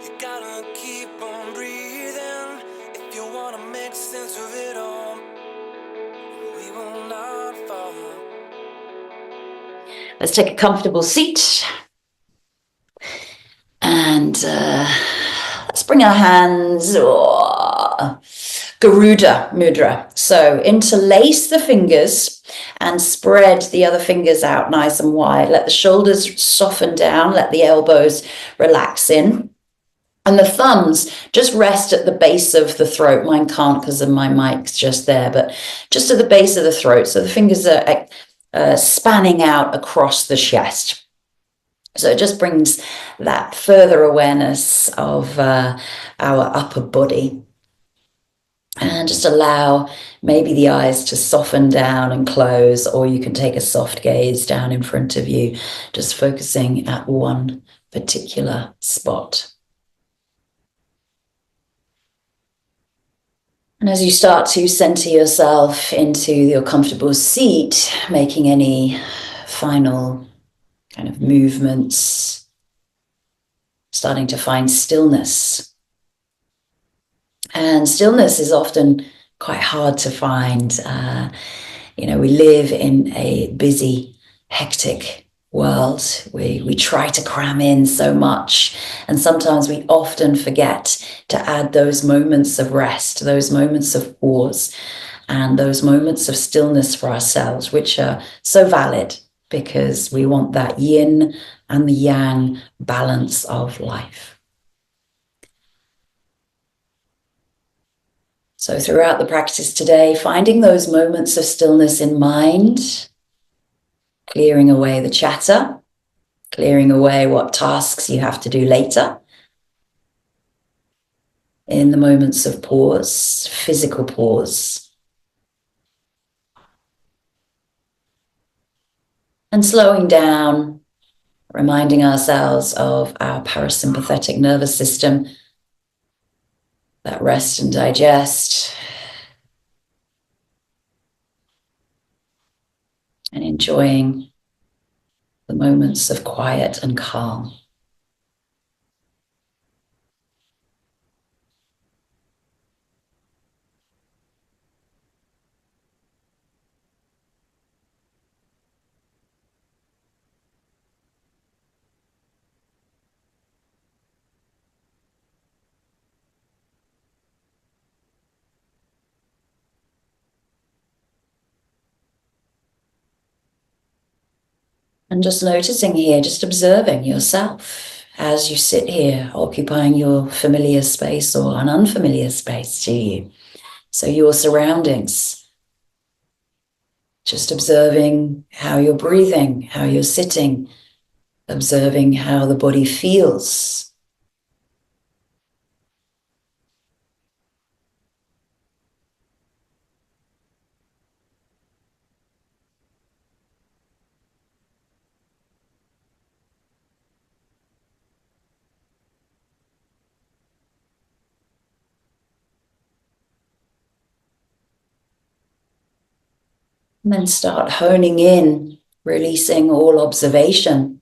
You gotta keep on breathing if you wanna make sense of it all. We will not fall. Let's take a comfortable seat. And let's bring our hands, Garuda Mudra. So interlace the fingers and spread the other fingers out nice and wide. Let the shoulders soften down, let the elbows relax in. And the thumbs just rest at the base of the throat. Mine can't because of my mic's just there, but just at the base of the throat. So the fingers are spanning out across the chest. So it just brings that further awareness of our upper body. And just allow maybe the eyes to soften down and close, or you can take a soft gaze down in front of you, just focusing at one particular spot. And as you start to center yourself into your comfortable seat, making any final kind of movements, starting to find stillness. And stillness is often quite hard to find. We live in a busy, hectic world. We try to cram in so much, and sometimes we often forget to add those moments of rest, those moments of pause, and those moments of stillness for ourselves, which are so valid because we want that yin and the yang balance of life. So throughout the practice today, finding those moments of stillness in mind, clearing away the chatter, clearing away what tasks you have to do later. In the moments of pause, physical pause. And slowing down, reminding ourselves of our parasympathetic nervous system, that rest and digest, and enjoying the moments of quiet and calm. And just noticing here, just observing yourself as you sit here, occupying your familiar space or an unfamiliar space to you. So your surroundings, just observing how you're breathing, how you're sitting, observing how the body feels. And then start honing in, releasing all observation,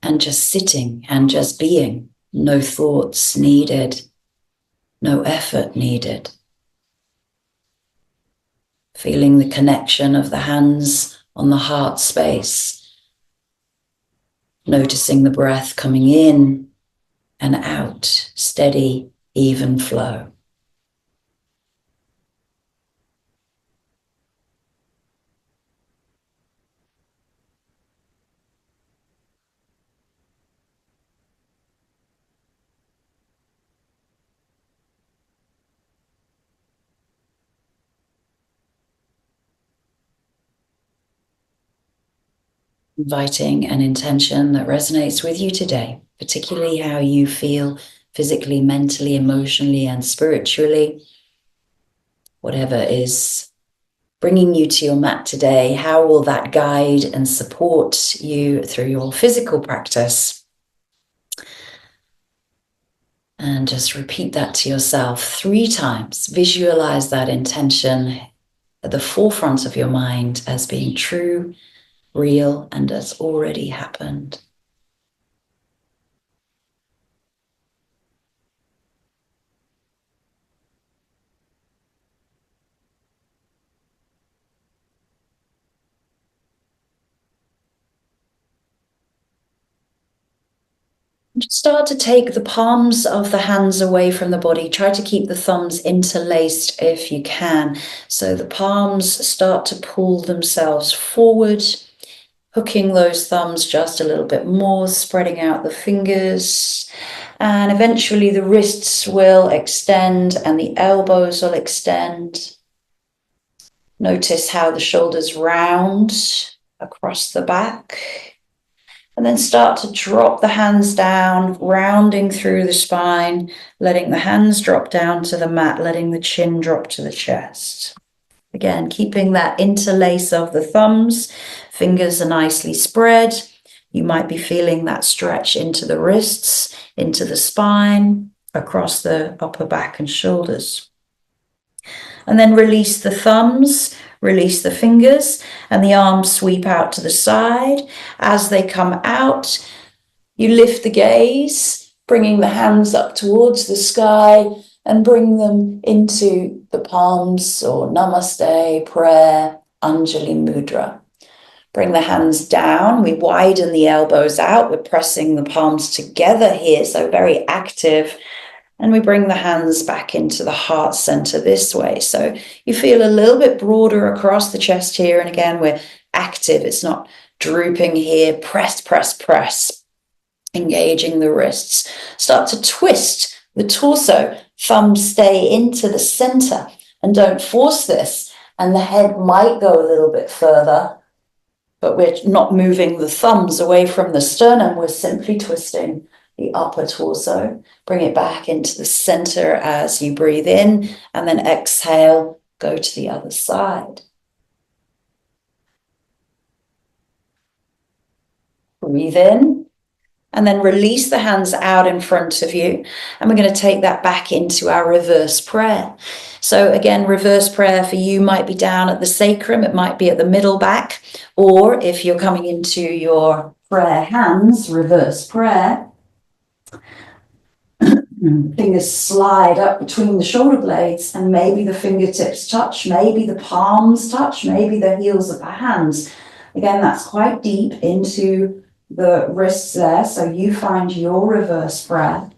and just sitting and just being. No thoughts needed, no effort needed. Feeling the connection of the hands on the heart space. Noticing the breath coming in and out, steady, even flow. Inviting an intention that resonates with you today, particularly how you feel physically, mentally, emotionally, and spiritually. Whatever is bringing you to your mat today, how will that guide and support you through your physical practice? And just repeat that to yourself 3 times. Visualize that intention at the forefront of your mind as being true, real, and has already happened. Start to take the palms of the hands away from the body. Try to keep the thumbs interlaced if you can. So the palms start to pull themselves forward, hooking those thumbs just a little bit more, spreading out the fingers. And eventually the wrists will extend and the elbows will extend. Notice how the shoulders round across the back. And then start to drop the hands down, rounding through the spine, letting the hands drop down to the mat, letting the chin drop to the chest. Again, keeping that interlace of the thumbs, fingers are nicely spread. You might be feeling that stretch into the wrists, into the spine, across the upper back and shoulders. And then release the thumbs, release the fingers, and the arms sweep out to the side. As they come out, you lift the gaze, bringing the hands up towards the sky and bring them into the palms or namaste, prayer, Anjali mudra. Bring the hands down. We widen the elbows out. We're pressing the palms together here, so very active. And we bring the hands back into the heart center this way. So you feel a little bit broader across the chest here. And again, we're active. It's not drooping here. Press, press, press. Engaging the wrists. Start to twist the torso. Thumbs stay into the center. And don't force this. And the head might go a little bit further. But we're not moving the thumbs away from the sternum. We're simply twisting the upper torso. Bring it back into the center as you breathe in, and then exhale, go to the other side. Breathe in, and then release the hands out in front of you. And we're going to take that back into our reverse prayer. So again, reverse prayer for you might be down at the sacrum, it might be at the middle back, or if you're coming into your prayer hands, reverse prayer, fingers slide up between the shoulder blades and maybe the fingertips touch, maybe the palms touch, maybe the heels of the hands. Again, that's quite deep into the wrists there, so you find your reverse prayer.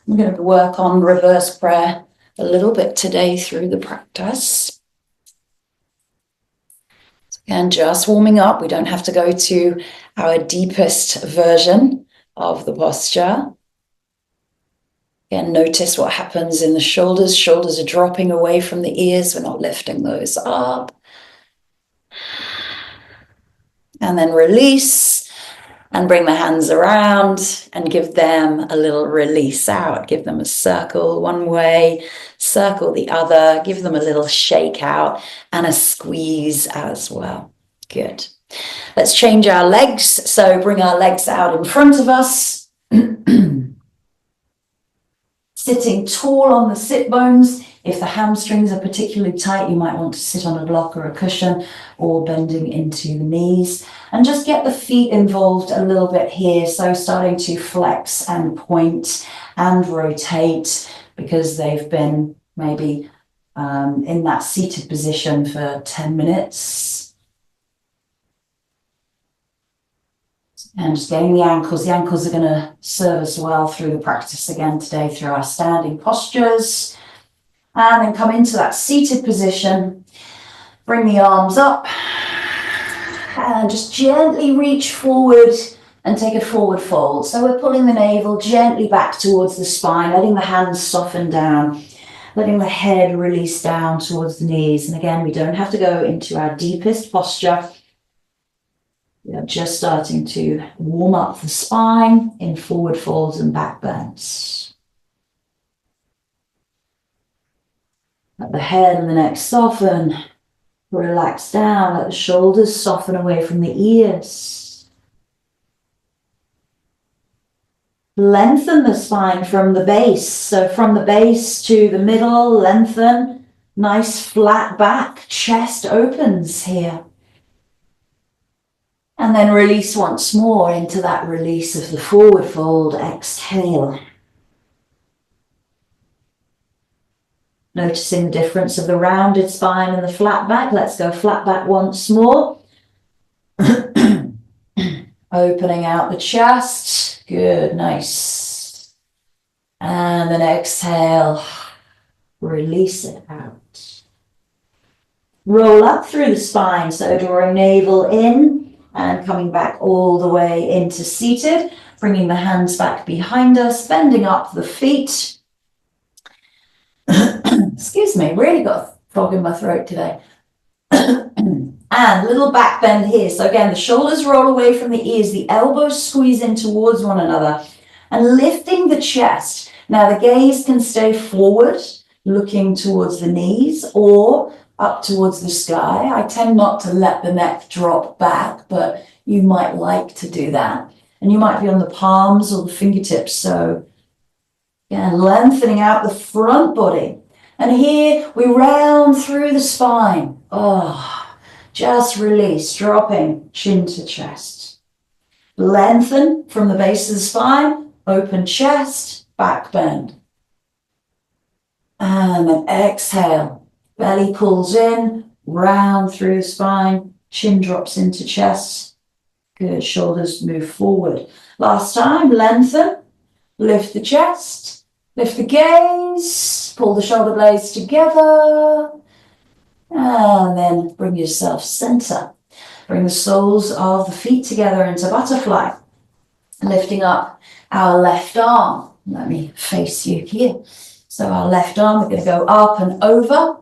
I'm going to work on reverse prayer a little bit today through the practice. So again, just warming up. We don't have to go to our deepest version of the posture. Again, notice what happens in the shoulders. Shoulders are dropping away from the ears. We're not lifting those up. And then release and bring the hands around and give them a little release out. Give them a circle one way, circle the other. Give them a little shake out and a squeeze as well. Good. Let's change our legs. So bring our legs out in front of us. Sitting tall on the sit bones. If the hamstrings are particularly tight, you might want to sit on a block or a cushion, or bending into the knees. And just get the feet involved a little bit here. So starting to flex and point and rotate because they've been maybe in that seated position for 10 minutes. And just getting the ankles. The ankles are going to serve us well through the practice again today through our standing postures. And then come into that seated position. Bring the arms up. And just gently reach forward and take a forward fold. So we're pulling the navel gently back towards the spine, letting the hands soften down, letting the head release down towards the knees. And again, we don't have to go into our deepest posture. We are just starting to warm up the spine in forward folds and back bends. Let the head and the neck soften. Relax down. Let the shoulders soften away from the ears. Lengthen the spine from the base. So from the base to the middle, lengthen. Nice flat back. Chest opens here. And then release once more into that release of the forward fold. Exhale. Noticing the difference of the rounded spine and the flat back. Let's go flat back once more. Opening out the chest. Good, nice. And then exhale, release it out. Roll up through the spine, so drawing navel in and coming back all the way into seated, bringing the hands back behind us, bending up the feet. Excuse me, really got a frog in my throat today. And little back bend here. So again, the shoulders roll away from the ears, the elbows squeeze in towards one another, and lifting the chest. Now the gaze can stay forward, looking towards the knees, or up towards the sky. I tend not to let the neck drop back, but you might like to do that. And you might be on the palms or the fingertips. So again, lengthening out the front body. And here we round through the spine. Just release, dropping chin to chest. Lengthen from the base of the spine, open chest, back bend. And then exhale, belly pulls in, round through the spine, chin drops into chest. Good, shoulders move forward. Last time, lengthen, lift the chest, lift the gaze, pull the shoulder blades together. And then bring yourself center. Bring the soles of the feet together into butterfly. Lifting up our left arm. Let me face you here. So our left arm, we're going to go up and over.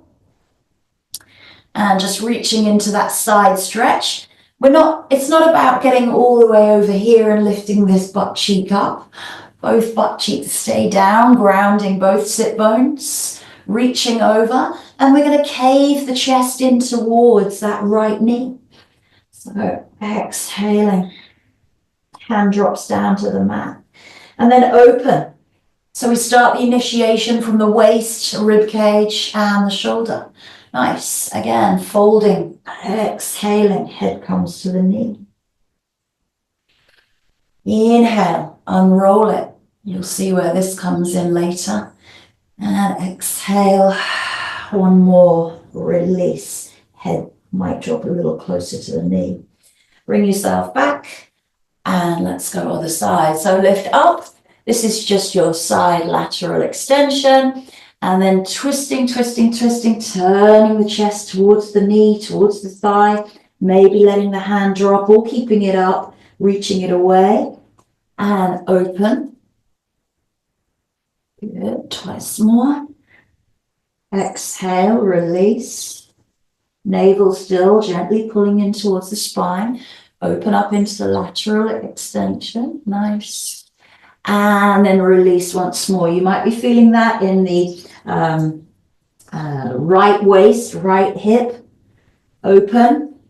And just reaching into that side stretch. It's not about getting all the way over here and lifting this butt cheek up. Both butt cheeks stay down, grounding both sit bones. Reaching over, and we're going to cave the chest in towards that right knee. So exhaling, hand drops down to the mat, and then open. So we start the initiation from the waist, rib cage, and the shoulder. Nice. Again, folding, exhaling, head comes to the knee. Inhale, unroll it. You'll see where this comes in later. And exhale, one more, release. Head might drop a little closer to the knee. Bring yourself back and let's go other side. So lift up. This is just your side lateral extension. And then twisting, twisting, twisting, turning the chest towards the knee, towards the thigh. Maybe letting the hand drop or keeping it up, reaching it away. And open. Good, twice more. Exhale, release. Navel still gently pulling in towards the spine. Open up into the lateral extension. Nice. And then release once more. You might be feeling that in the right waist, right hip. Open.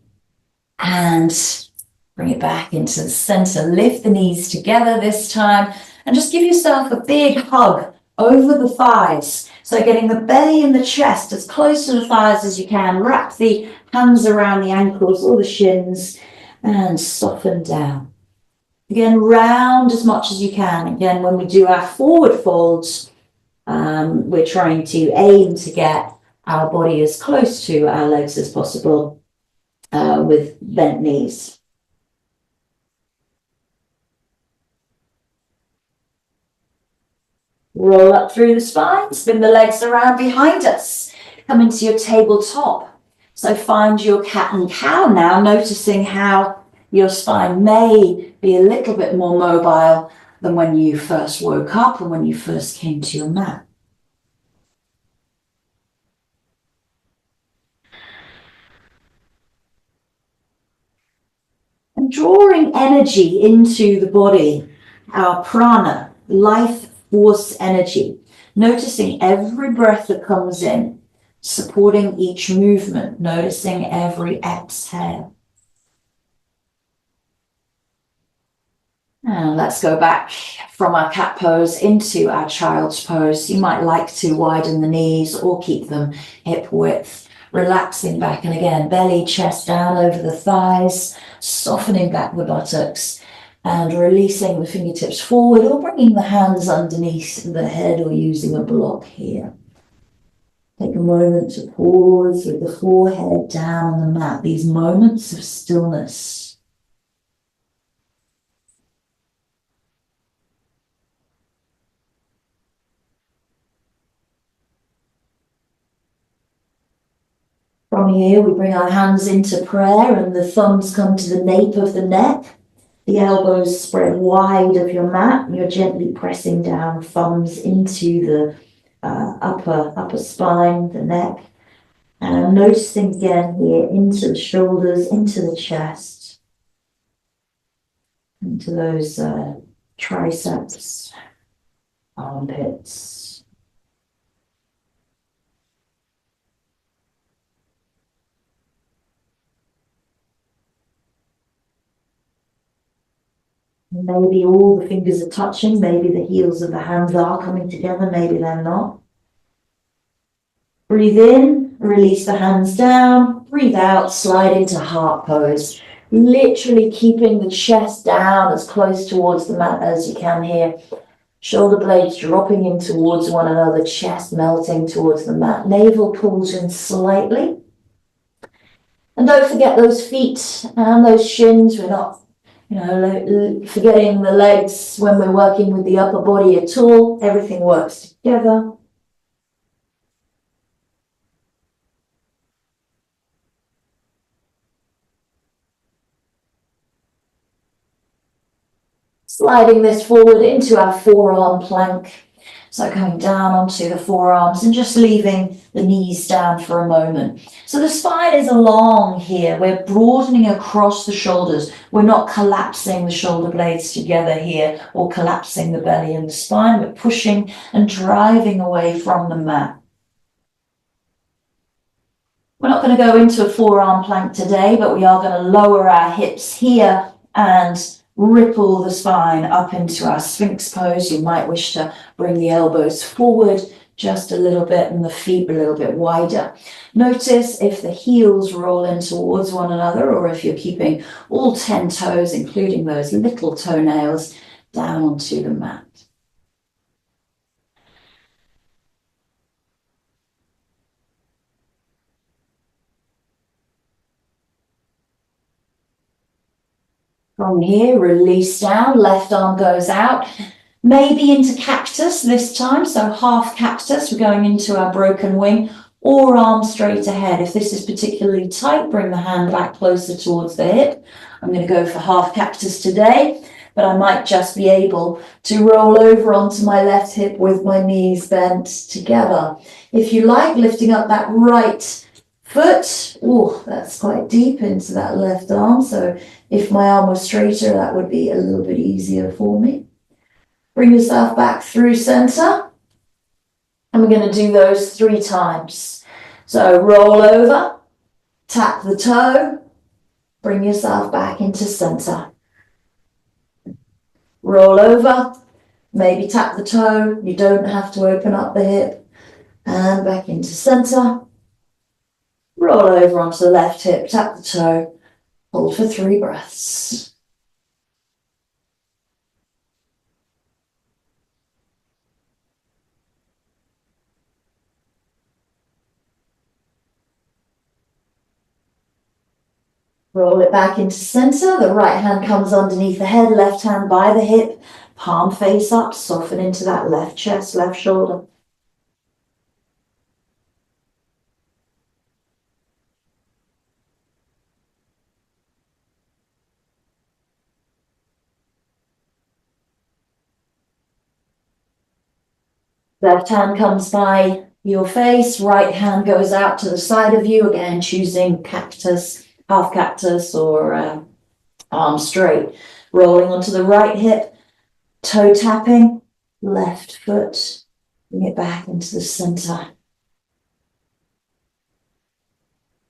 And bring it back into the center. Lift the knees together this time. And just give yourself a big hug over the thighs. So getting the belly and the chest as close to the thighs as you can. Wrap the hands around the ankles or the shins and soften down. Again, round as much as you can. Again, when we do our forward folds, we're trying to aim to get our body as close to our legs as possible with bent knees. Roll up through the spine, spin the legs around behind us. Come into your tabletop. So find your cat and cow now, noticing how your spine may be a little bit more mobile than when you first woke up and when you first came to your mat. And drawing energy into the body, our prana, life force energy, noticing every breath that comes in, supporting each movement, noticing every exhale. And let's go back from our cat pose into our child's pose. You might like to widen the knees or keep them hip width, relaxing back. And again, belly, chest down over the thighs, softening back the buttocks. And releasing the fingertips forward or bringing the hands underneath the head or using a block here. Take a moment to pause with the forehead down on the mat. These moments of stillness. From here, we bring our hands into prayer and the thumbs come to the nape of the neck. The elbows spread wide of your mat and you're gently pressing down, thumbs into the upper spine, the neck. And I'm noticing again here into the shoulders, into the chest, into those triceps, armpits. Maybe all the fingers are touching, maybe the heels of the hands are coming together, maybe they're not. Breathe in, release the hands down, breathe out, slide into heart pose. Literally keeping the chest down as close towards the mat as you can here. Shoulder blades dropping in towards one another, chest melting towards the mat. Navel pulls in slightly. And don't forget those feet and those shins. We're not forgetting the legs when we're working with the upper body at all. Everything works together. Sliding this forward into our forearm plank. So coming down onto the forearms and just leaving the knees down for a moment. So the spine is along here. We're broadening across the shoulders. We're not collapsing the shoulder blades together here or collapsing the belly and the spine. We're pushing and driving away from the mat. We're not going to go into a forearm plank today, but we are going to lower our hips here and ripple the spine up into our Sphinx pose. You might wish to bring the elbows forward just a little bit and the feet a little bit wider. Notice if the heels roll in towards one another or if you're keeping all 10 toes, including those little toenails, down onto the mat. From here, release down, left arm goes out, maybe into cactus this time, so half cactus, we're going into our broken wing, or arm straight ahead. If this is particularly tight, bring the hand back closer towards the hip. I'm going to go for half cactus today, but I might just be able to roll over onto my left hip with my knees bent together. If you like, lifting up that right foot, oh, that's quite deep into that left arm, so if my arm was straighter, that would be a little bit easier for me. Bring yourself back through center. And we're going to do those 3 times. So roll over, tap the toe, bring yourself back into center. Roll over, maybe tap the toe. You don't have to open up the hip. And back into center. Roll over onto the left hip, tap the toe. Hold for 3 breaths. Roll it back into center. The right hand comes underneath the head, left hand by the hip, palm face up, soften into that left chest, left shoulder. Left hand comes by your face, right hand goes out to the side of you, again choosing cactus, half cactus or arm straight. Rolling onto the right hip, toe tapping, left foot, bring it back into the center.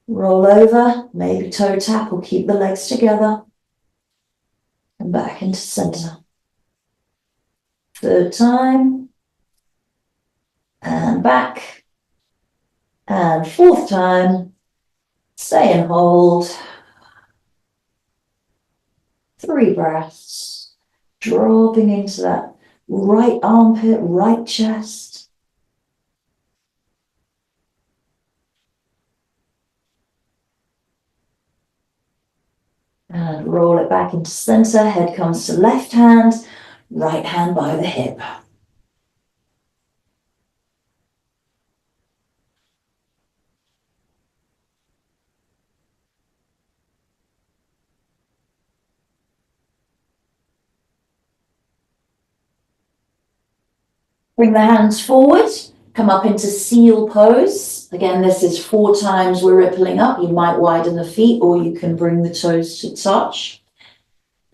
Roll over, maybe toe tap or keep the legs together. And back into center. 3rd time. And back. And 4th time. Stay and hold. 3 breaths. Dropping into that right armpit, right chest. And roll it back into center. Head comes to left hand, right hand by the hip. Bring the hands forward, come up into seal pose. Again, this is 4 times we're rippling up. You might widen the feet or you can bring the toes to touch.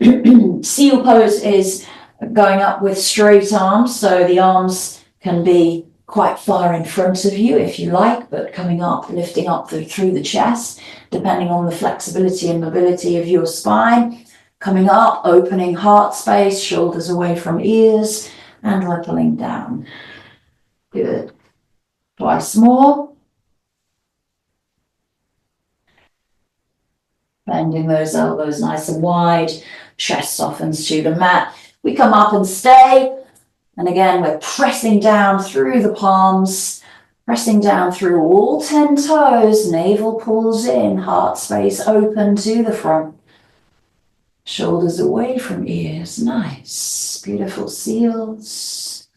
Seal pose is going up with straight arms, so the arms can be quite far in front of you if you like, but coming up, lifting up through the chest, depending on the flexibility and mobility of your spine. Coming up, opening heart space, shoulders away from ears, and rippling down. Good. Twice more. Bending those elbows nice and wide, chest softens to the mat. We come up and stay. And again, we're pressing down through the palms, pressing down through all 10 toes. Navel pulls in, heart space open to the front. Shoulders away from ears. Nice. Beautiful seals.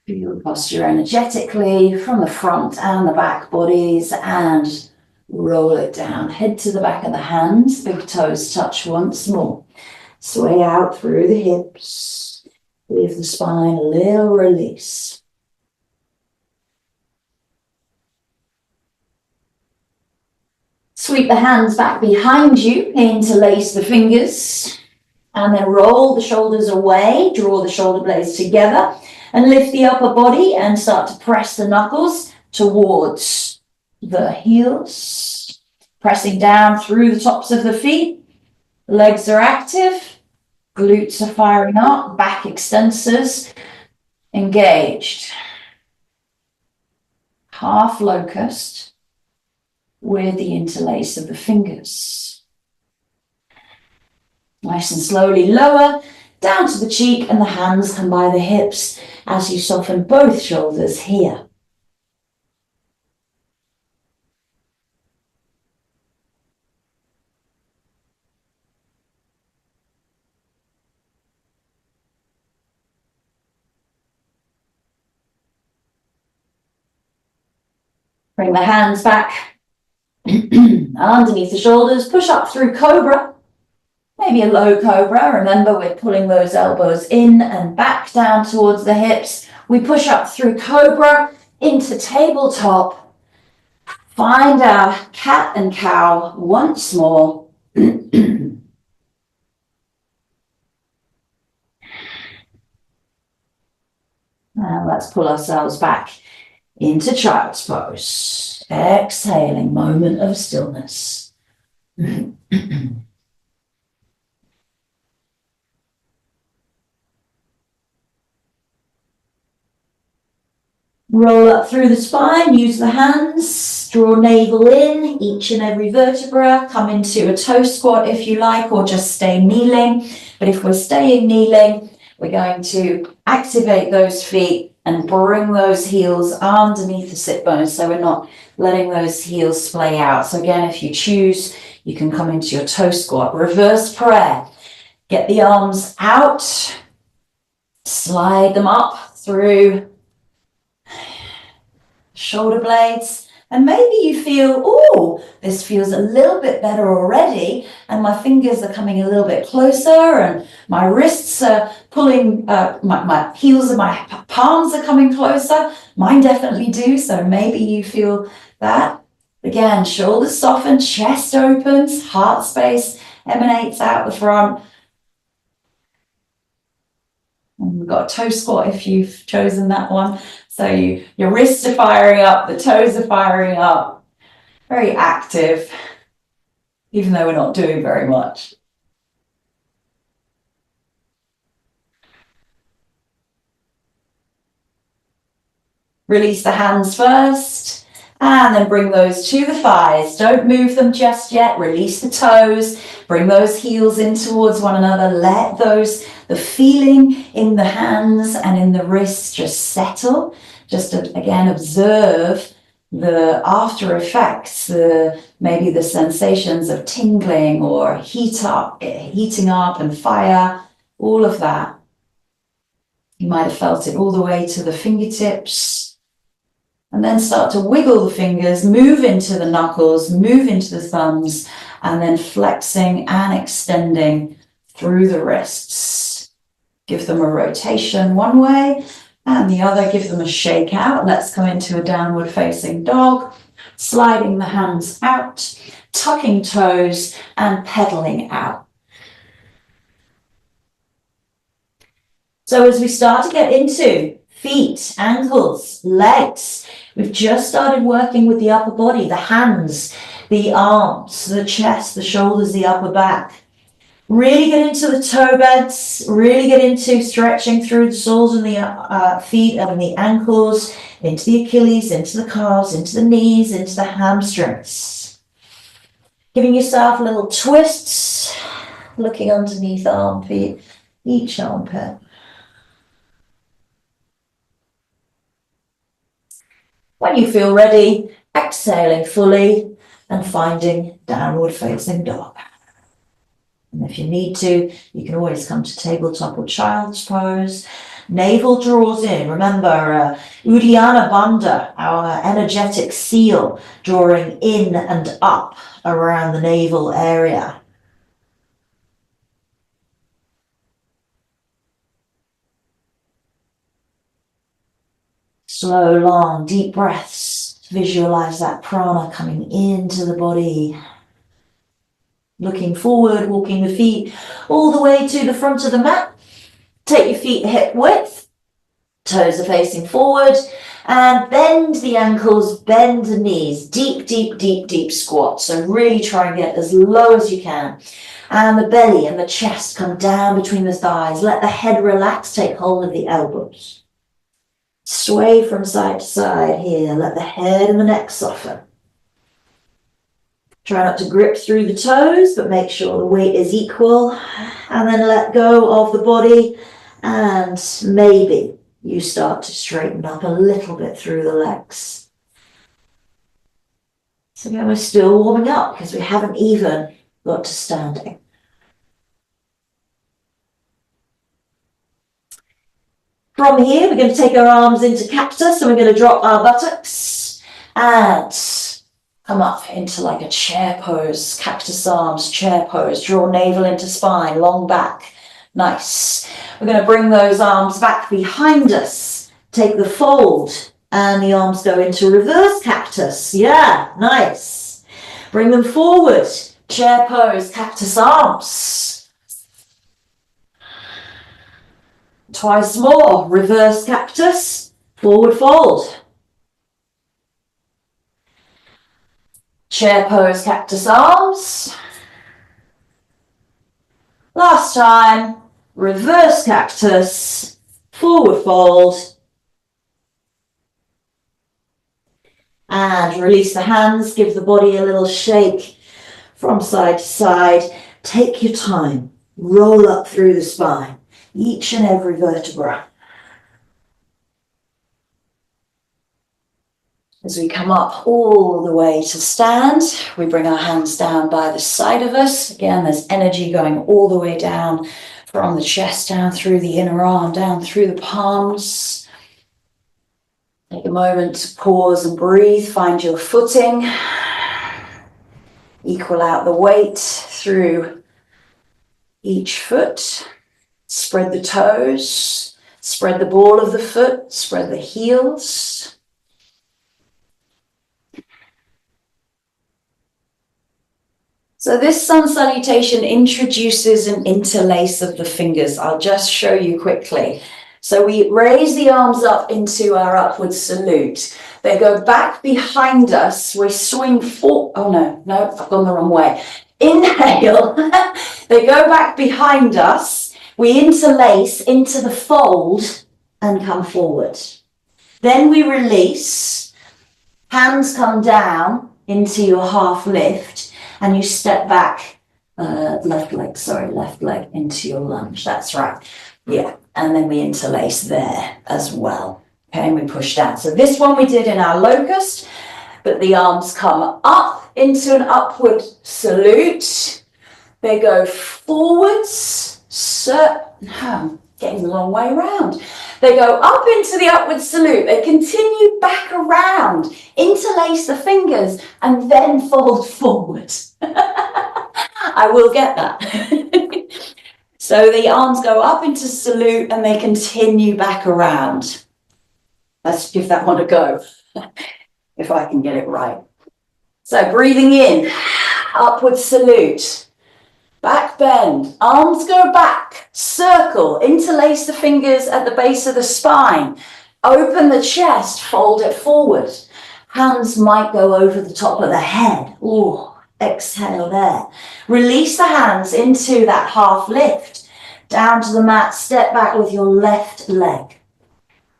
Feel the posture energetically from the front and the back bodies, and roll it down. Head to the back of the hands. Big toes touch once more. Sway out through the hips. Give the spine a little release. Sweep the hands back behind you, interlace the fingers, and then roll the shoulders away, draw the shoulder blades together, and lift the upper body and start to press the knuckles towards the heels, pressing down through the tops of the feet. Legs are active, glutes are firing up, back extensors engaged. Half locust with the interlace of the fingers. Nice and slowly lower, down to the cheek, and the hands come by the hips as you soften both shoulders here. Bring the hands back underneath the shoulders, push up through cobra, maybe a low cobra. Remember, we're pulling those elbows in and back down towards the hips. We push up through cobra into tabletop. Find our cat and cow once more. And let's pull ourselves back into child's pose. Exhaling, moment of stillness. Roll up through the spine, use the hands, draw navel in, each and every vertebra. Come into a toe squat if you like, or just stay kneeling. But if we're staying kneeling, we're going to activate those feet and bring those heels underneath the sit bones, so we're not letting those heels splay out. So again, if you choose, you can come into your toe squat. Reverse prayer. Get the arms out, slide them up through shoulder blades, and maybe you feel, oh, this feels a little bit better already, and my fingers are coming a little bit closer, and my wrists are pulling, my heels and my palms are coming closer. Mine definitely do, so maybe you feel that. Again, shoulders soften, chest opens, heart space emanates out the front. And we've got a toe squat if you've chosen that one. So your wrists are firing up, the toes are firing up. Very active, even though we're not doing very much. Release the hands first, and then bring those to the thighs. Don't move them just yet. Release the toes. Bring those heels in towards one another. Let the feeling in the hands and in the wrists just settle. Just to, again, observe the after effects, maybe the sensations of tingling or heating up and fire, all of that. You might have felt it all the way to the fingertips. And then start to wiggle the fingers, move into the knuckles, move into the thumbs, and then flexing and extending through the wrists. Give them a rotation one way and the other, give them a shake out. Let's come into a downward facing dog, sliding the hands out, tucking toes and pedaling out. So as we start to get into feet, ankles, legs, we've just started working with the upper body, the hands, the arms, the chest, the shoulders, the upper back. Really get into the toe bends, really get into stretching through the soles of the feet and the ankles, into the Achilles, into the calves, into the knees, into the hamstrings. Giving yourself little twists, looking underneath armpit, each armpit. When you feel ready, exhaling fully and finding downward facing dog. And if you need to, you can always come to tabletop or child's pose. Navel draws in. Remember, Uddiyana Bandha, our energetic seal, drawing in and up around the navel area. Slow, long, deep breaths. Visualize that prana coming into the body. Looking forward, walking the feet all the way to the front of the mat. Take your feet hip width. Toes are facing forward. And bend the ankles, bend the knees. Deep, deep, deep, deep squat. So really try and get as low as you can. And the belly and the chest come down between the thighs. Let the head relax, take hold of the elbows. Sway from side to side here. Let the head and the neck soften. Try not to grip through the toes, but make sure the weight is equal. And then let go of the body. And maybe you start to straighten up a little bit through the legs. So again, we're still warming up because we haven't even got to standing. From here, we're going to take our arms into cactus and we're going to drop our buttocks and come up into like a chair pose, cactus arms, chair pose. Draw navel into spine, long back. Nice. We're going to bring those arms back behind us. Take the fold and the arms go into reverse cactus. Yeah, nice. Bring them forward. Chair pose, cactus arms. Twice more, reverse cactus, forward fold. Chair pose, cactus arms. Last time, reverse cactus, forward fold. And release the hands, give the body a little shake from side to side. Take your time, roll up through the spine. Each and every vertebra. As we come up all the way to stand, we bring our hands down by the side of us. Again, there's energy going all the way down from the chest, down through the inner arm, down through the palms. Take a moment to pause and breathe, find your footing. Equal out the weight through each foot. Spread the toes, spread the ball of the foot, spread the heels. So this sun salutation introduces an interlace of the fingers. I'll just show you quickly. So we raise the arms up into our upward salute. They go back behind us. We swing forward. Oh no, I've gone the wrong way. Inhale. They go back behind us. We interlace into the fold and come forward. Then we release, hands come down into your half lift and you step back, left leg into your lunge. That's right. Yeah. And then we interlace there as well. Okay. And we push down. So this one we did in our locust, but the arms come up into an upward salute. They go forwards. Getting the long way around. They go up into the upward salute. They continue back around, interlace the fingers, and then fold forward. I will get that. So the arms go up into salute and they continue back around. Let's give that one a go, if I can get it right. So breathing in, upward salute. Back bend, arms go back, circle, interlace the fingers at the base of the spine, open the chest, fold it forward. Hands might go over the top of the head. Ooh, exhale there. Release the hands into that half lift. Down to the mat, step back with your left leg.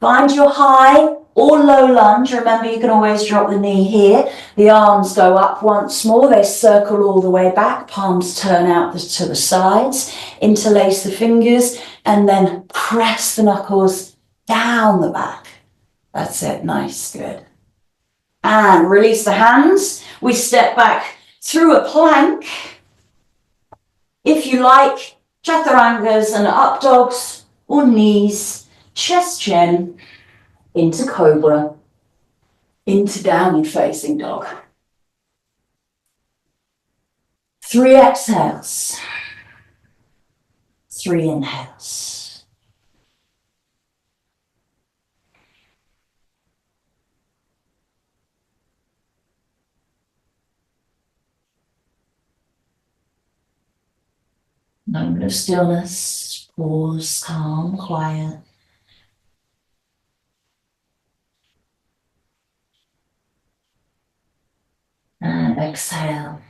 Find your high or low lunge. Remember, you can always drop the knee here. The arms go up once more. They circle all the way back. Palms turn out to the sides. Interlace the fingers and then press the knuckles down the back. That's it. Nice. Good. And release the hands. We step back through a plank. If you like, chaturangas and up dogs or knees, chest, chin, into cobra, into downward facing dog. 3 exhales, 3 inhales. Moment of stillness, pause, calm, quiet. And exhale.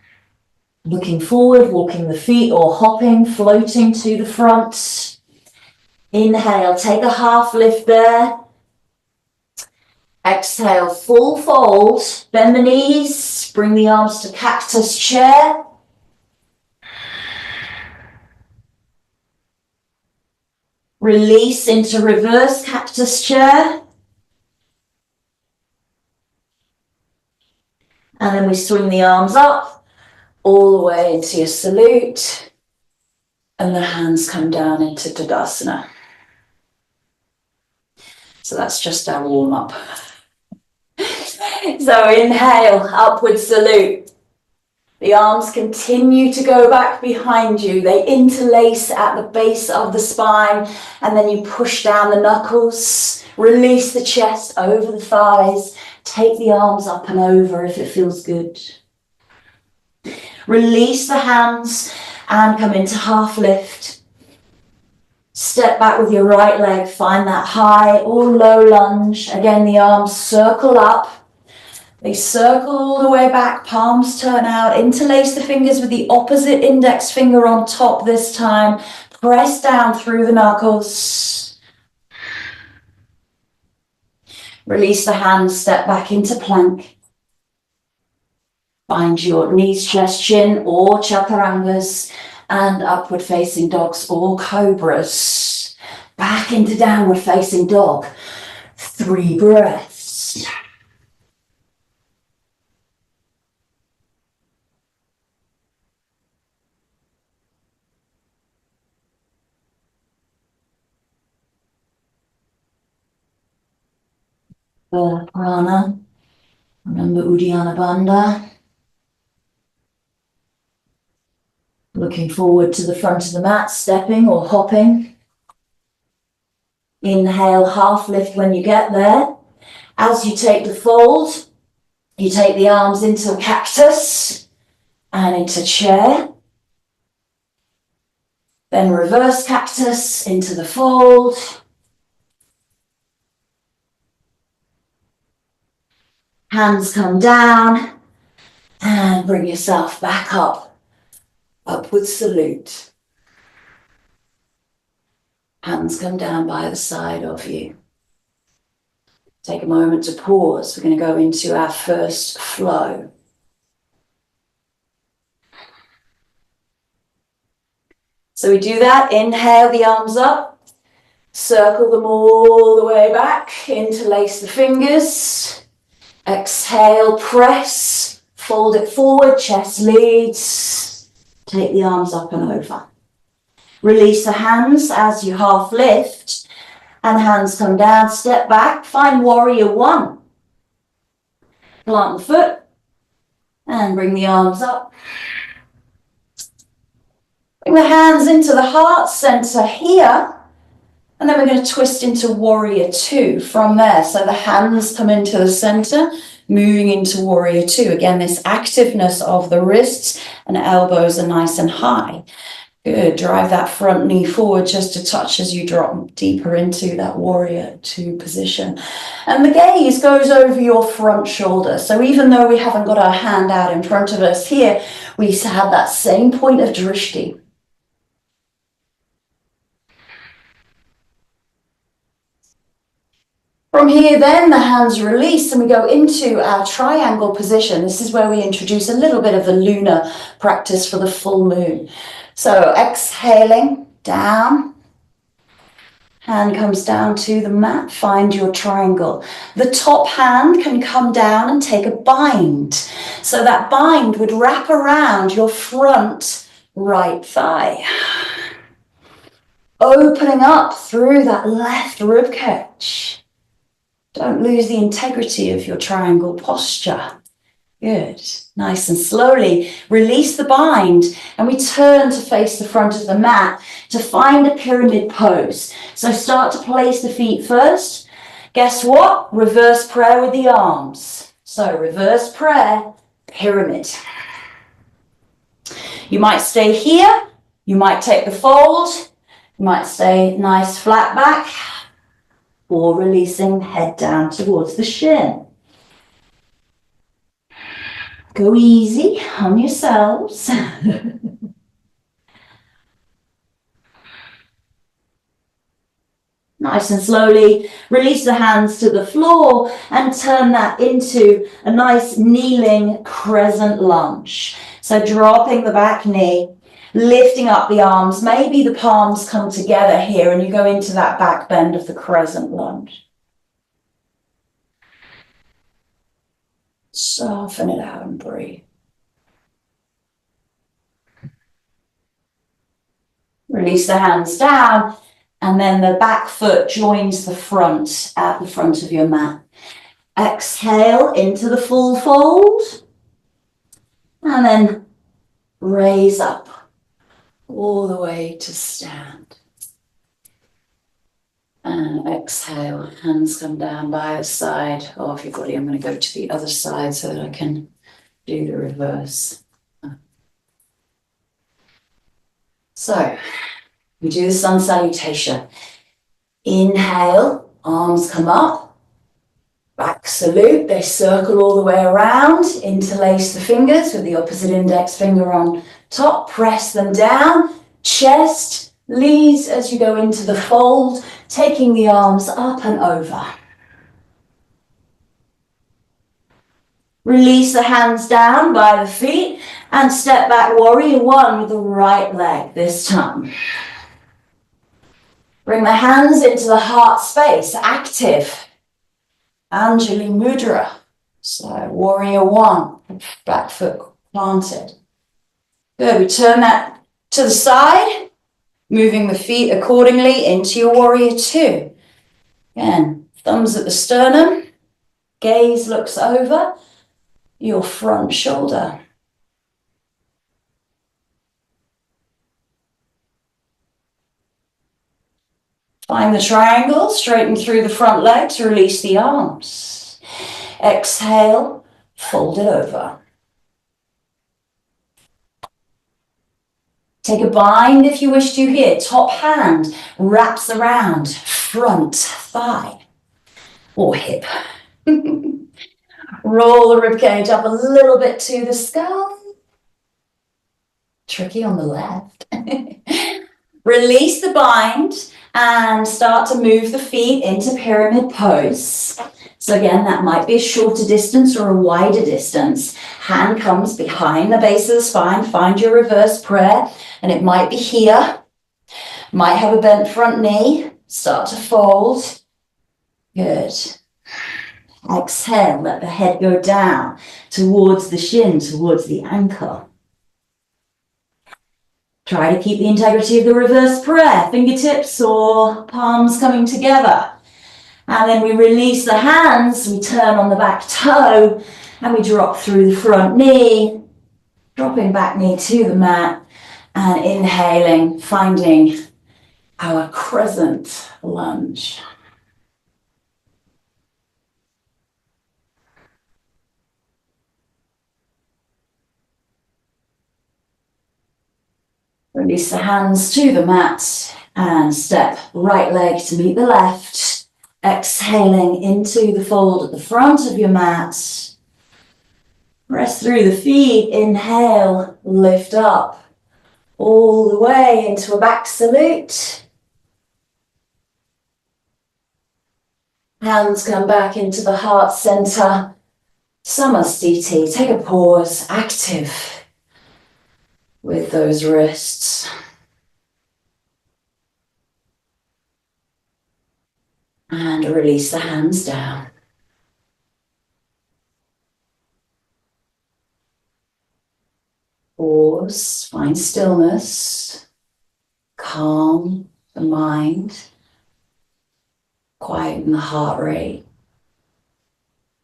Looking forward, walking the feet or hopping, floating to the front. Inhale, take a half lift there. Exhale, full fold. Bend the knees, bring the arms to cactus chair. Release into reverse cactus chair. And then we swing the arms up, all the way into your salute. And the hands come down into Tadasana. So that's just our warm up. So inhale, upward salute. The arms continue to go back behind you. They interlace at the base of the spine. And then you push down the knuckles. Release the chest over the thighs. Take the arms up and over if it feels good. Release the hands and come into half lift. Step back with your right leg. Find that high or low lunge. Again, the arms circle up. They circle all the way back. Palms turn out. Interlace the fingers with the opposite index finger on top this time. Press down through the knuckles. Release the hands, step back into plank. Find your knees, chest, chin, or chaturangas, and upward facing dogs or cobras. Back into downward facing dog. 3 breaths. Prana. Remember Uddiyana Bandha. Looking forward to the front of the mat, stepping or hopping. Inhale, half lift when you get there. As you take the fold, you take the arms into cactus and into chair. Then reverse cactus into the fold. Hands come down and bring yourself back up. Upward salute. Hands come down by the side of you. Take a moment to pause. We're going to go into our first flow. So we do that. Inhale the arms up. Circle them all the way back. Interlace the fingers. Exhale, press, fold it forward, chest leads. Take the arms up and over. Release the hands as you half lift. And hands come down, step back, find warrior one. Plant the foot and bring the arms up. Bring the hands into the heart center here. And then we're going to twist into warrior two from there. So the hands come into the center, moving into warrior two. Again, this activeness of the wrists and elbows are nice and high. Good. Drive that front knee forward just a touch as you drop deeper into that warrior two position. And the gaze goes over your front shoulder. So even though we haven't got our hand out in front of us here, we have that same point of drishti. From here then, the hands release and we go into our triangle position. This is where we introduce a little bit of the lunar practice for the full moon. So exhaling down, hand comes down to the mat, find your triangle. The top hand can come down and take a bind. So that bind would wrap around your front right thigh. Opening up through that left rib cage. Don't lose the integrity of your triangle posture. Good. Nice and slowly release the bind and we turn to face the front of the mat to find a pyramid pose. So start to place the feet first. Guess what? Reverse prayer with the arms. So reverse prayer, pyramid. You might stay here. You might take the fold. You might stay nice flat back. Or releasing head down towards the shin. Go easy on yourselves. Nice and slowly release the hands to the floor and turn that into a nice kneeling crescent lunge. So dropping the back knee, lifting up the arms, maybe the palms come together here and you go into that back bend of the crescent lunge. Soften it out and breathe. Release the hands down and then the back foot joins the front at the front of your mat. Exhale into the full fold and then raise up. All the way to stand. And exhale, hands come down by the side of your body. I'm going to go to the other side so that I can do the reverse. So, we do the sun salutation. Inhale, arms come up. Back salute, they circle all the way around. Interlace the fingers with the opposite index finger on top, press them down, chest, leads as you go into the fold, taking the arms up and over. Release the hands down by the feet and step back warrior one with the right leg this time. Bring the hands into the heart space, active. Anjali Mudra. So warrior one, back foot planted. Good, we turn that to the side, moving the feet accordingly into your warrior two. Again, thumbs at the sternum, gaze looks over your front shoulder. Find the triangle, straighten through the front leg to release the arms. Exhale, fold it over. Take a bind if you wish to here. Top hand wraps around front thigh or hip. Roll the ribcage up a little bit to the sky. Tricky on the left. Release the bind and start to move the feet into pyramid pose. So again, that might be a shorter distance or a wider distance. Hand comes behind the base of the spine. Find your reverse prayer. And it might be here. Might have a bent front knee. Start to fold. Good. Exhale, let the head go down towards the shin, towards the ankle. Try to keep the integrity of the reverse prayer, fingertips or palms coming together. And then we release the hands, we turn on the back toe, and we drop through the front knee, dropping back knee to the mat, and inhaling, finding our crescent lunge. Release the hands to the mat and step right leg to meet the left. Exhaling into the fold at the front of your mat. Press through the feet. Inhale, lift up all the way into a back salute. Hands come back into the heart center. Samasthiti. Take a pause, active with those wrists. And release the hands down. Pause, find stillness, calm the mind, quieten the heart rate,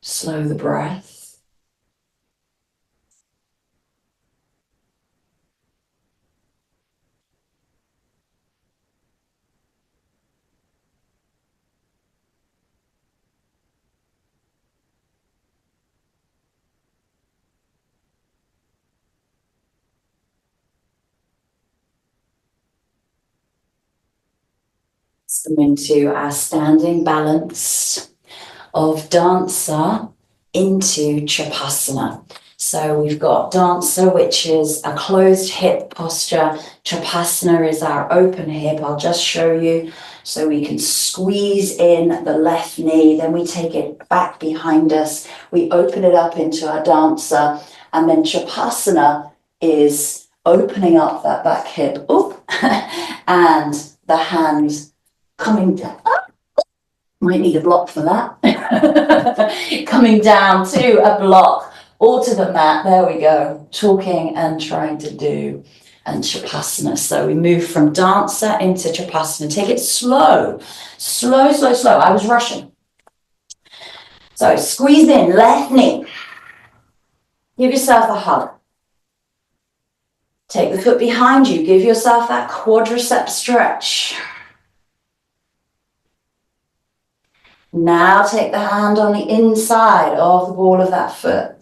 slow the breath. Come into our standing balance of dancer into Tripassana. So we've got dancer, which is a closed hip posture. Tripassana is our open hip. I'll just show you. So we can squeeze in the left knee, then we take it back behind us. We open it up into our dancer. And then Tripassana is opening up that back hip. And the hands coming down. Might need a block for that. Coming down to a block or to the mat. There we go. Talking and trying to do and Tripassana. So we move from dancer into Tripassana. Take it slow. Slow, slow, slow. I was rushing. So squeeze in, left knee. Give yourself a hug. Take the foot behind you. Give yourself that quadricep stretch. Now take the hand on the inside of the ball of that foot.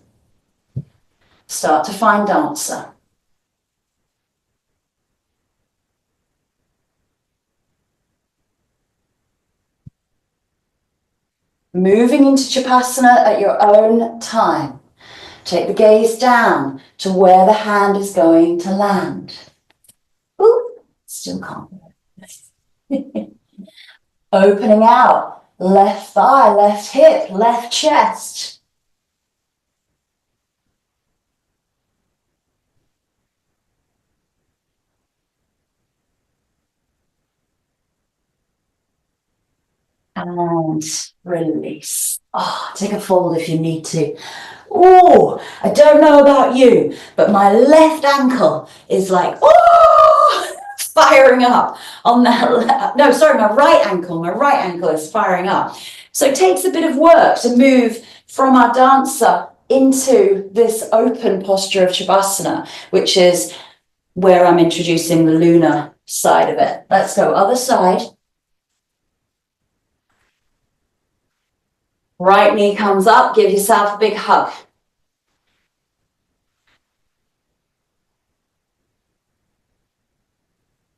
Start to find dancer. Moving into Tripassana at your own time. Take the gaze down to where the hand is going to land. Ooh, still can't. Opening out. Left thigh, left hip, left chest. And release. Take a fold if you need to. I don't know about you, but my left ankle is like, firing up on that. No, sorry, my right ankle is firing up. So it takes a bit of work to move from our dancer into this open posture of Tripassana, which is where I'm introducing the lunar side of it. Let's go other side. Right knee comes up, give yourself a big hug.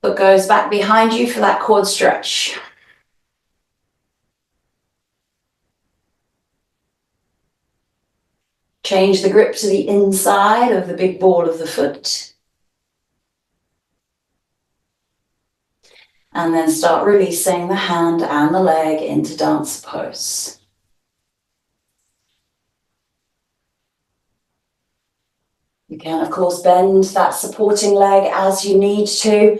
Foot goes back behind you for that quad stretch. Change the grip to the inside of the big ball of the foot. And then start releasing the hand and the leg into dancer pose. You can, of course, bend that supporting leg as you need to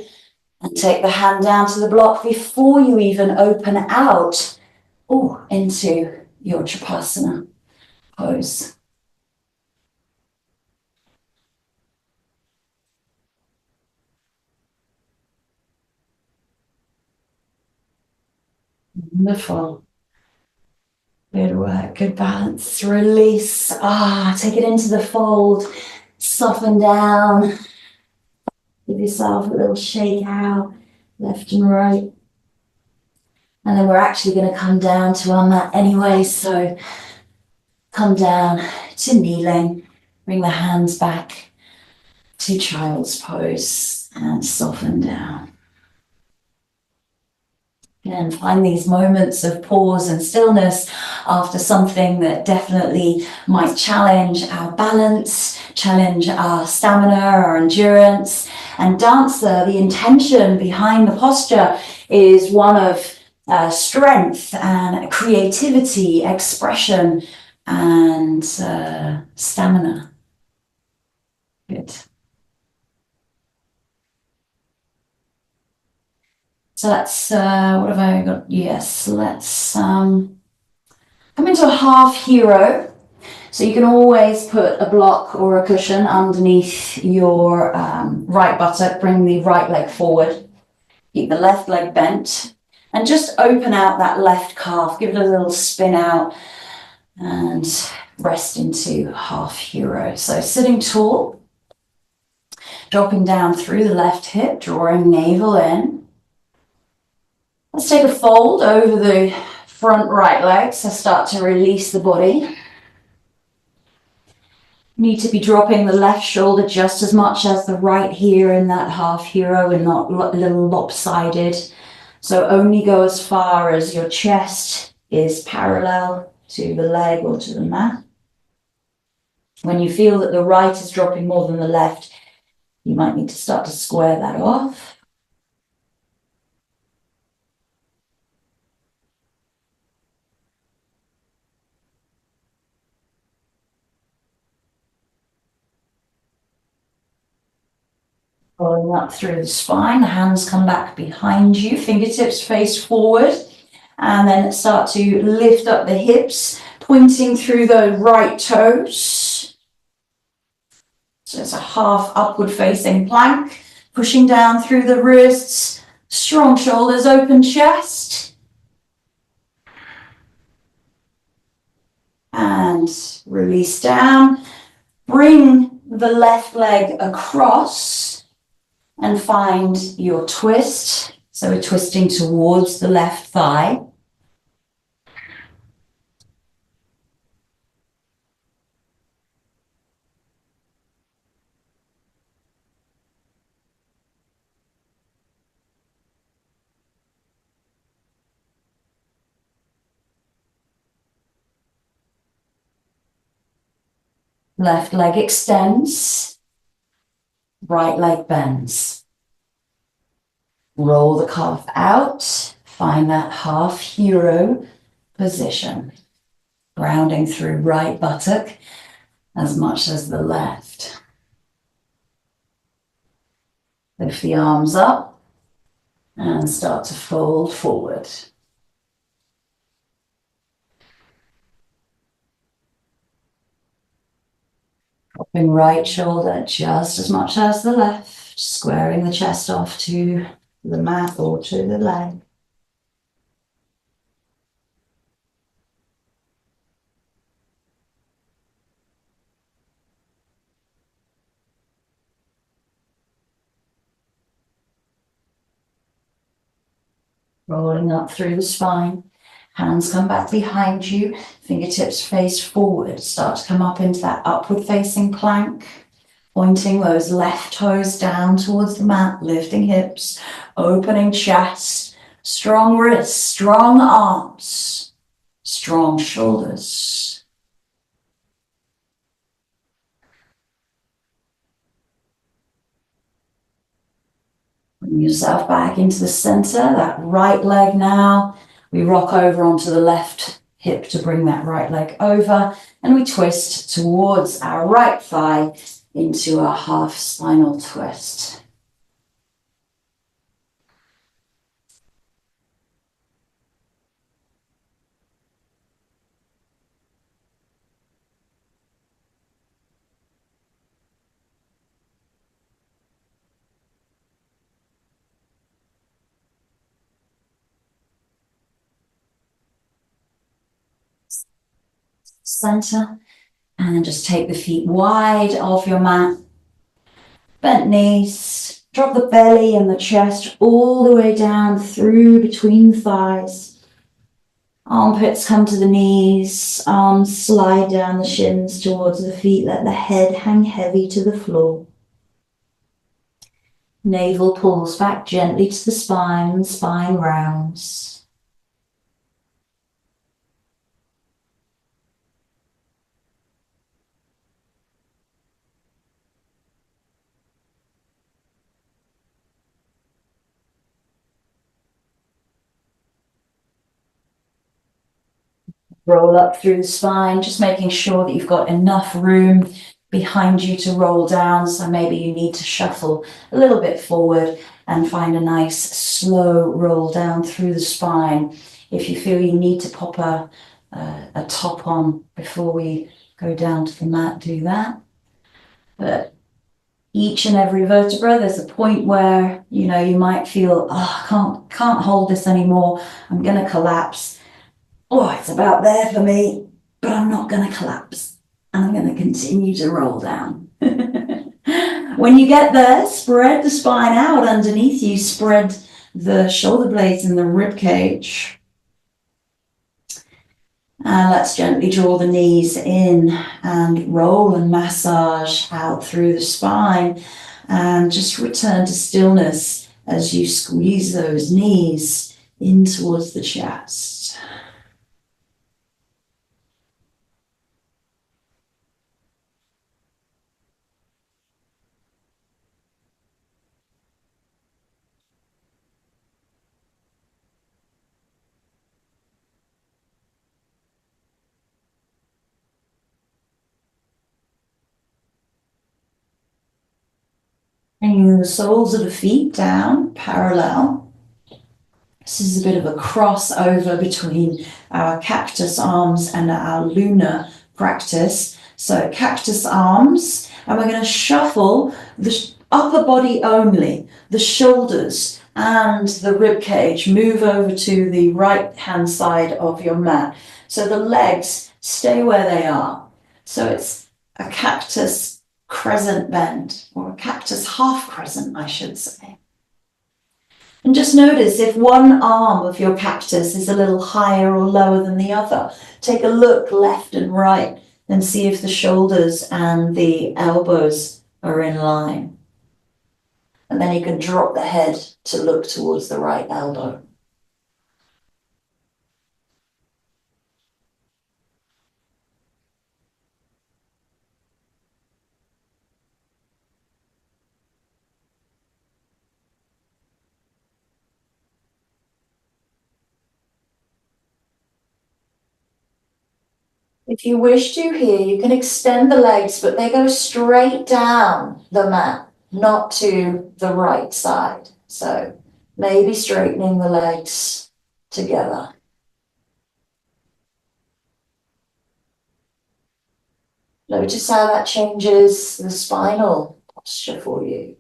and take the hand down to the block before you even open out into your Tripassana pose. Wonderful. Good work, good balance. Release. Take it into the fold. Soften down. Give yourself a little shake out, left and right. And then we're actually going to come down to our mat anyway. So come down to kneeling. Bring the hands back to child's pose and soften down. And find these moments of pause and stillness after something that definitely might challenge our balance, challenge our stamina, our endurance. And dancer, the intention behind the posture is one of strength and creativity, expression, and stamina. Good. So let's, what have I got? Yes, let's come into a half hero. So you can always put a block or a cushion underneath your right buttock. Bring the right leg forward. Keep the left leg bent. And just open out that left calf. Give it a little spin out. And rest into half hero. So sitting tall. Dropping down through the left hip. Drawing navel in. Let's take a fold over the front right leg, so start to release the body. Need to be dropping the left shoulder just as much as the right here in that half hero and not a little lopsided. So only go as far as your chest is parallel to the leg or to the mat. When you feel that the right is dropping more than the left, you might need to start to square that off. Rolling up through the spine, the hands come back behind you, fingertips face forward, and then start to lift up the hips, pointing through the right toes. So it's a half upward facing plank, pushing down through the wrists, strong shoulders, open chest. And release down. Bring the left leg across and find your twist. So we're twisting towards the left thigh. Left leg extends, right leg bends. Roll the calf out, find that half hero position. Grounding through right buttock as much as the left. Lift the arms up and start to fold forward. Dropping right shoulder just as much as the left, squaring the chest off to the mat or to the leg. Rolling up through the spine. Hands come back behind you, fingertips face forward. Start to come up into that upward facing plank, pointing those left toes down towards the mat, lifting hips, opening chest, strong wrists, strong arms, strong shoulders. Bring yourself back into the center, that right leg now. We rock over onto the left hip to bring that right leg over, and we twist towards our right thigh into a half spinal twist. center, and then just take the feet wide off your mat. Bent knees, drop the belly and the chest all the way down through between the thighs. Armpits come to the knees, arms slide down the shins towards the feet, let the head hang heavy to the floor. Navel pulls back gently to the spine rounds. Roll up through the spine, just making sure that you've got enough room behind you to roll down. So maybe you need to shuffle a little bit forward and find a nice slow roll down through the spine. If you feel you need to pop a top on before we go down to the mat, do that. But each and every vertebra, there's a point where, you know, you might feel, oh, I can't hold this anymore. I'm going to collapse. Oh, it's about there for me, but I'm not going to collapse. And I'm going to continue to roll down. When you get there, spread the spine out underneath you. Spread the shoulder blades and the rib cage. And let's gently draw the knees in and roll and massage out through the spine. And just return to stillness as you squeeze those knees in towards the chest. Bringing the soles of the feet down, parallel. This is a bit of a crossover between our cactus arms and our lunar practice. So cactus arms, and we're going to shuffle the upper body only, the shoulders and the rib cage move over to the right hand side of your mat. So the legs stay where they are. So it's a cactus crescent bend, or a cactus half crescent, I should say. And just notice if one arm of your cactus is a little higher or lower than the other. Take a look left and right and see if the shoulders and the elbows are in line. And then you can drop the head to look towards the right elbow. If you wish to here, you can extend the legs, but they go straight down the mat, not to the right side. So maybe straightening the legs together. Notice how that changes the spinal posture for you.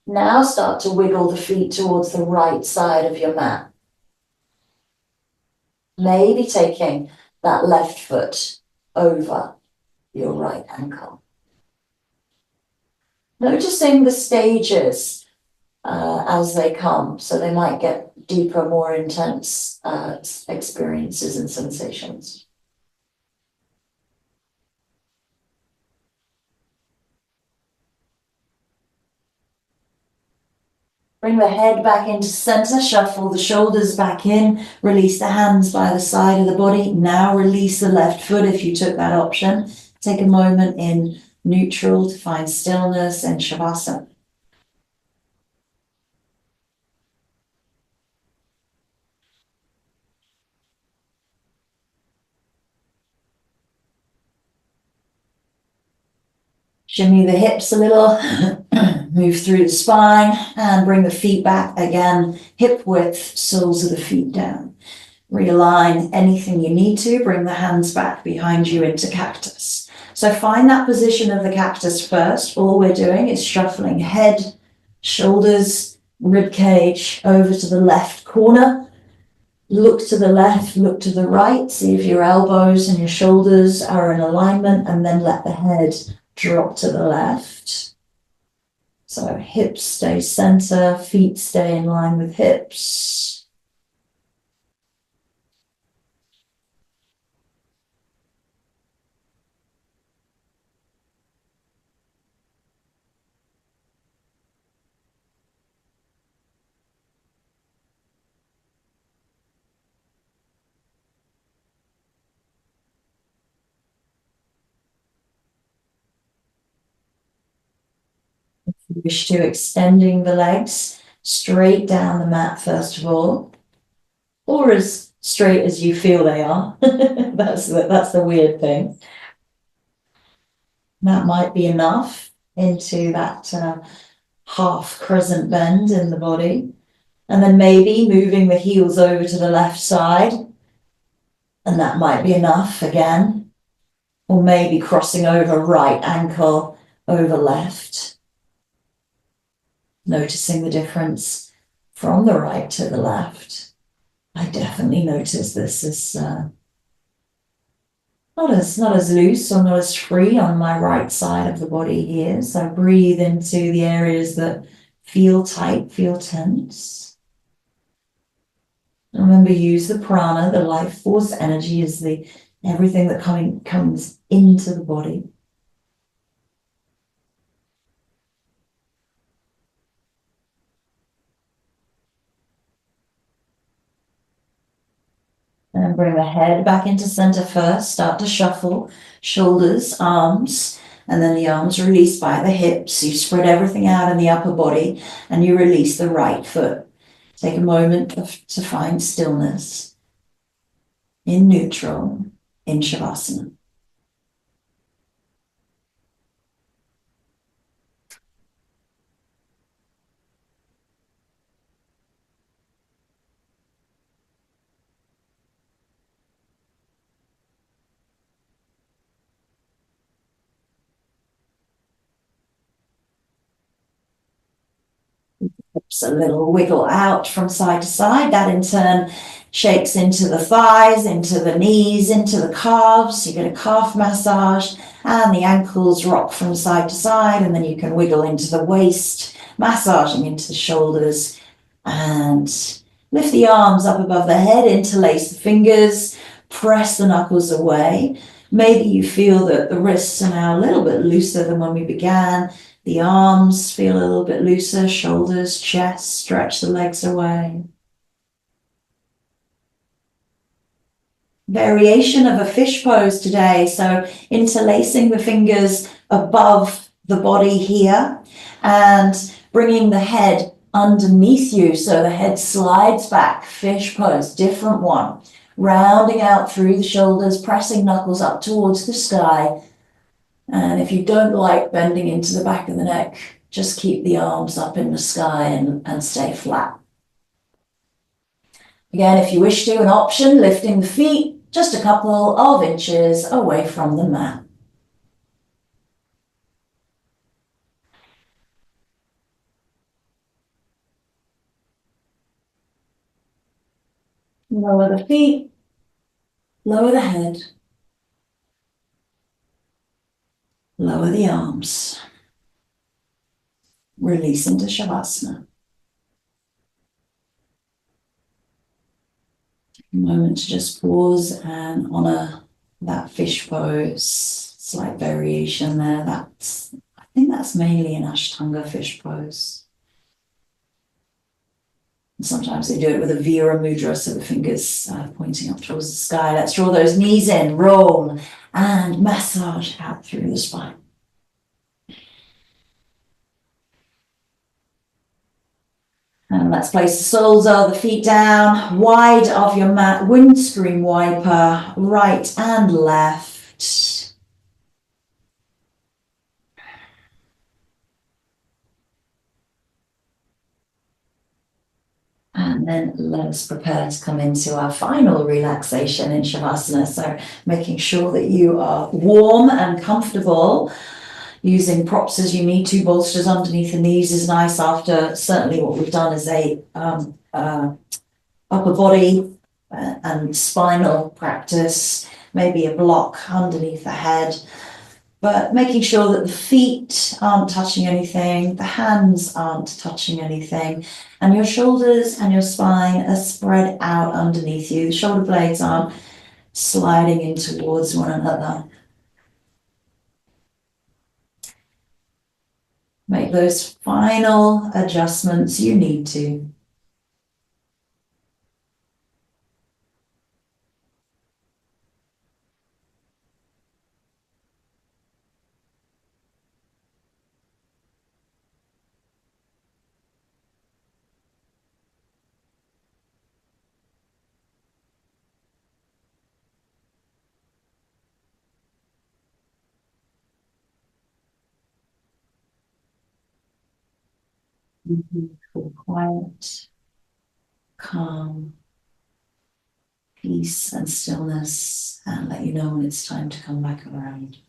Now start to wiggle the feet towards the right side of your mat. Maybe taking that left foot over your right ankle. Noticing the stages as they come, so they might get deeper, more intense experiences and sensations. Bring the head back into center, shuffle the shoulders back in, release the hands by the side of the body. Now release the left foot if you took that option. Take a moment in neutral to find stillness and shavasana. Shimmy the hips a little, move through the spine and bring the feet back again, hip width, soles of the feet down. Realign anything you need to, bring the hands back behind you into cactus. So find that position of the cactus first. All we're doing is shuffling head, shoulders, rib cage over to the left corner Look to the left, look to the right, see if your elbows and your shoulders are in alignment, and then let the head drop to the left. So hips stay center, feet stay in line with hips. If you wish to, extending the legs straight down the mat first of all, or as straight as you feel they are. That's the weird thing. That might be enough into that half crescent bend in the body. And then maybe moving the heels over to the left side. And that might be enough again. Or maybe crossing over right ankle over left. Noticing the difference from the right to the left. I definitely notice this is not as loose or not as free on my right side of the body here. So breathe into the areas that feel tight, feel tense. Remember, use the prana, the life force energy is the everything that comes into the body. And bring the head back into center first. Start to shuffle, shoulders, arms, and then the arms release by the hips. You spread everything out in the upper body and you release the right foot. Take a moment to find stillness in neutral, in Shavasana. Hips a little wiggle out from side to side. That in turn shakes into the thighs, into the knees, into the calves. You get a calf massage and the ankles rock from side to side, and then you can wiggle into the waist, massaging into the shoulders, and lift the arms up above the head, interlace the fingers, press the knuckles away. Maybe you feel that the wrists are now a little bit looser than when we began. The arms feel a little bit looser, shoulders, chest, stretch the legs away. Variation of a fish pose today. So interlacing the fingers above the body here and bringing the head underneath you so the head slides back, fish pose, different one. Rounding out through the shoulders, pressing knuckles up towards the sky. And if you don't like bending into the back of the neck, just keep the arms up in the sky and stay flat. Again, if you wish to, an option, lifting the feet just a couple of inches away from the mat. Lower the feet, lower the head, lower the arms. Release into Shavasana. A moment to just pause and honor that fish pose. Slight variation there. I think that's mainly an Ashtanga fish pose. And sometimes they do it with a Vira mudra, so the fingers pointing up towards the sky. Let's draw those knees in, roll, and massage out through the spine. And let's place the soles of the feet down, wide of your mat, windscreen wiper, right and left. And then let us prepare to come into our final relaxation in Shavasana. So making sure that you are warm and comfortable. Using props as you need to, bolsters underneath the knees is nice after certainly what we've done is a upper body and spinal practice, maybe a block underneath the head, but making sure that the feet aren't touching anything, the hands aren't touching anything, and your shoulders and your spine are spread out underneath you. The shoulder blades aren't sliding in towards one another. Make those final adjustments you need to. Feel quiet, calm, peace and stillness, and let you know when it's time to come back around.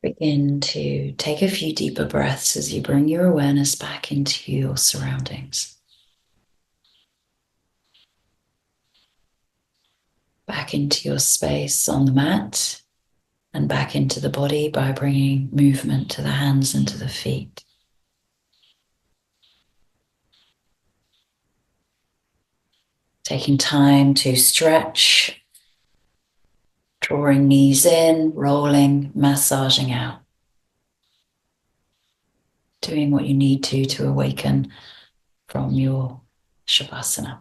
Begin to take a few deeper breaths as you bring your awareness back into your surroundings. Back into your space on the mat and back into the body by bringing movement to the hands and to the feet. Taking time to stretch, drawing knees in, rolling, massaging out. Doing what you need to awaken from your Shavasana.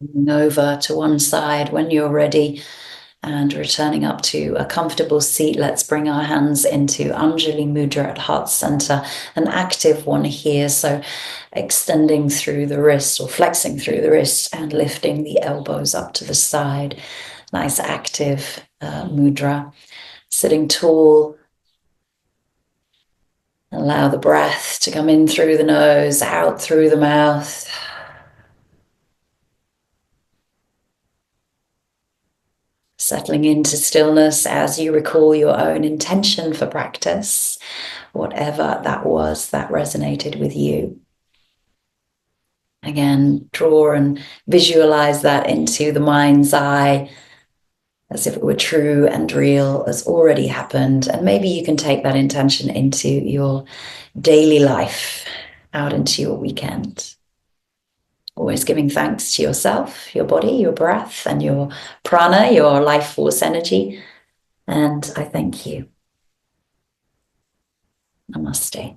Moving over to one side when you're ready and returning up to a comfortable seat. Let's bring our hands into Anjali Mudra at heart center, an active one here. So extending through the wrist or flexing through the wrist and lifting the elbows up to the side. Nice active mudra. Sitting tall. Allow the breath to come in through the nose, out through the mouth. Settling into stillness as you recall your own intention for practice, whatever that was that resonated with you. Again, draw and visualize that into the mind's eye as if it were true and real, as already happened. And maybe you can take that intention into your daily life, out into your weekend. Always giving thanks to yourself, your body, your breath, and your prana, your life force energy. And I thank you. Namaste.